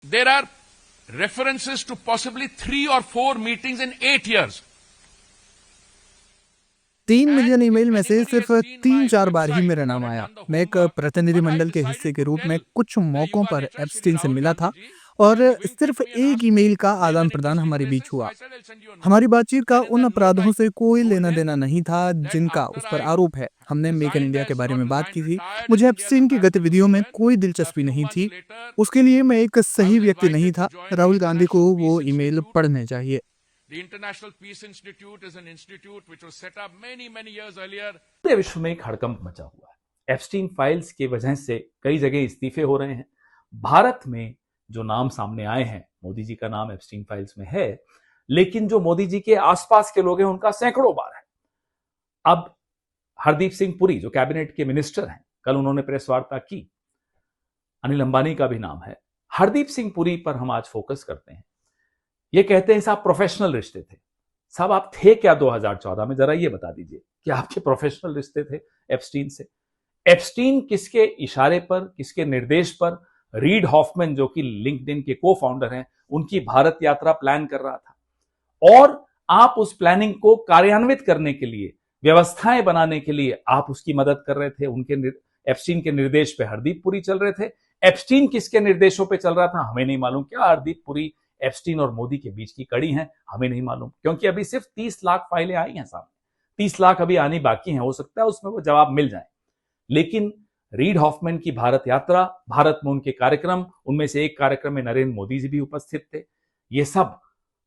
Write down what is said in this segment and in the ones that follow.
There are references to possibly 3 or 4 meetings in 8 years. 3 million email में से सिर्फ 3-4 बार ही मेरा नाम आया। मैं एक प्रतिनिधिमंडल के हिस्से के रूप में कुछ मौकों पर एप्स्टीन से मिला था और सिर्फ एक ईमेल का आदान प्रदान हमारे बीच हुआ। हमारी बातचीत का उन अपराधों से कोई लेना देना नहीं था जिनका उस पर आरोप है। हमने मेक इन इंडिया के बारे में बात की थी। मुझे एप्स्टीन की गतिविधियों में कोई दिलचस्पी नहीं थी। उसके लिए मैं एक सही व्यक्ति नहीं था। राहुल गांधी को वो ईमेल पढ़ने चाहिए। The International Peace Institute is an institute which was set up many years earlier. पूरे विश्व में एक हड़कंप मचा हुआ है। एप्स्टीन फाइल्स की वजह से कई जगह इस्तीफे हो रहे हैं। भारत में जो नाम सामने आए हैं, मोदी जी का नाम एप्स्टीन फाइल्स में है, लेकिन जो मोदी जी के आसपास के लोग हैं उनका सैकड़ों बार है। अब हरदीप सिंह पुरी जो कैबिनेट के मिनिस्टर हैं, कल उन्होंने प्रेस वार्ता की। अनिल अंबानी का भी नाम है। हरदीप सिंह पुरी पर हम आज फोकस करते हैं। ये कहते हैं साहब प्रोफेशनल रिश्ते थे। साहब आप थे क्या 2014 में? जरा ये बता दीजिए कि आपके प्रोफेशनल रिश्ते थे एप्स्टीन से? एप्स्टीन किसके इशारे पर, किसके निर्देश पर रीड हॉफमैन जो कि लिंक्डइन के को फाउंडर हैं, उनकी भारत यात्रा प्लान कर रहा था और आप उस प्लानिंग को कार्यान्वित करने के लिए, व्यवस्थाएं बनाने के लिए आप उसकी मदद कर रहे थे। उनके एप्स्टीन के निर्देश पे हरदीप पुरी चल रहे थे। एप्स्टीन किसके निर्देशों पे चल रहा था हमें नहीं मालूम। क्या हरदीप पुरी एप्स्टीन और मोदी के बीच की कड़ी है? हमें नहीं मालूम, क्योंकि अभी सिर्फ 30 लाख फाइलें आई हैं सामने। 30 लाख अभी आनी बाकी हैं। हो सकता है उसमें वो जवाब मिल जाए। लेकिन रीड हॉफमैन की भारत यात्रा, भारत में उनके कार्यक्रम, उनमें से एक कार्यक्रम में नरेंद्र मोदी जी भी उपस्थित थे। ये सब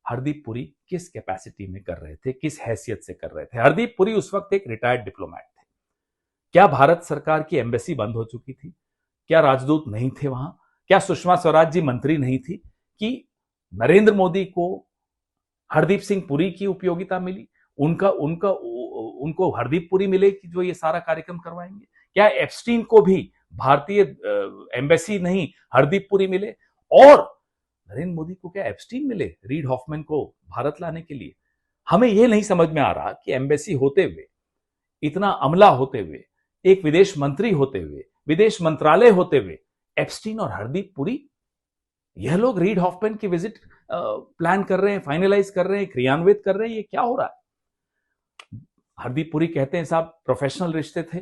हरदीप पुरी किस कैपेसिटी में कर रहे थे, किस हैसियत से कर रहे थे? हरदीप पुरी उस वक्त एक रिटायर्ड डिप्लोमैट थे। क्या भारत सरकार की एम्बेसी बंद हो चुकी थी? क्या राजदूत नहीं थे वहां? क्या सुषमा स्वराज जी मंत्री नहीं थी कि नरेंद्र मोदी को हरदीप सिंह पुरी की उपयोगिता मिली? उनको हरदीप पुरी मिले कि जो ये सारा कार्यक्रम करवाएंगे? क्या एप्स्टीन को भी भारतीय एम्बेसी नहीं हरदीप पुरी मिले? और नरेंद्र मोदी को क्या एप्स्टीन मिले रीड हॉफमैन को भारत लाने के लिए? हमें यह नहीं समझ में आ रहा कि एम्बेसी होते हुए, इतना अमला होते हुए, एक विदेश मंत्री होते हुए, विदेश मंत्रालय होते हुए, एप्स्टीन और हरदीप पुरी, यह लोग रीड हॉफमैन की विजिट प्लान कर रहे हैं, फाइनलाइज कर रहे हैं, क्रियान्वित कर रहे हैं। ये क्या हो रहा है? हरदीप पुरी कहते हैं साहब प्रोफेशनल रिश्ते थे,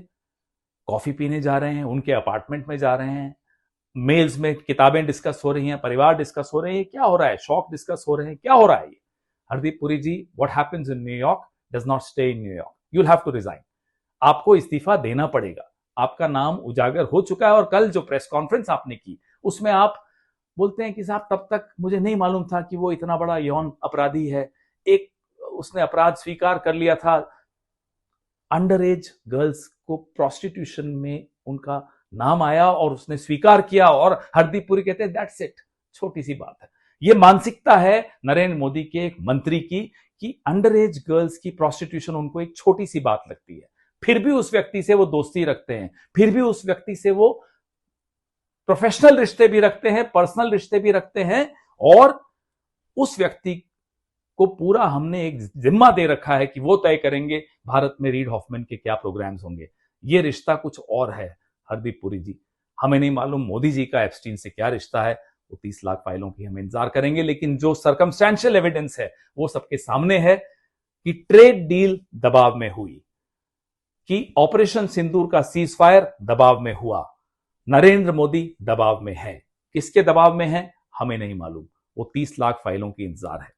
कॉफी पीने जा रहे हैं, उनके अपार्टमेंट में जा रहे हैं, मेल्स में किताबें डिस्कस हो रही हैं, परिवार डिस्कस हो रहे हैं। क्या हो रहा है? शौक डिस्कस हो रहे हैं। क्या हो रहा है ये? Hardeep Puri ji, what happens in New York does not stay in New York. You will have to resign. आपको इस्तीफा देना पड़ेगा। आपका नाम उजागर हो चुका है और कल जो प्रेस कॉन्फ्रेंस आपने की उसमें आप बोलते हैं कि साहब तब तक मुझे नहीं मालूम था कि वो इतना बड़ा यौन अपराधी है। एक उसने अपराध स्वीकार कर लिया था। अंडर एज गर्ल्स को प्रोस्टिट्यूशन में उनका नाम आया और उसने स्वीकार किया और हरदीप पुरी कहते हैं दैट्स इट, छोटी सी बात है। ये मानसिकता है नरेंद्र मोदी के एक मंत्री की कि अंडर एज गर्ल्स की प्रोस्टिट्यूशन उनको एक छोटी सी बात लगती है। फिर भी उस व्यक्ति से वो दोस्ती रखते हैं, फिर भी उस व्यक्ति से वो प्रोफेशनल रिश्ते भी रखते हैं, पर्सनल रिश्ते भी रखते हैं और उस व्यक्ति को पूरा हमने एक जिम्मा दे रखा है कि वो तय करेंगे भारत में रीड हॉफमैन के क्या प्रोग्राम्स होंगे। ये रिश्ता कुछ और है हरदीप पुरी जी। हमें नहीं मालूम मोदी जी का एप्स्टीन से क्या रिश्ता है। वो 30 लाख फाइलों की हम इंतजार करेंगे, लेकिन जो सर्कमस्टेंशियल एविडेंस है वो सबके सामने है कि ट्रेड डील दबाव में हुई, कि ऑपरेशन सिंदूर का सीज फायर दबाव में हुआ, नरेंद्र मोदी दबाव में है। किसके दबाव में है हमें नहीं मालूम। वो 30 लाख फाइलों की इंतजार है।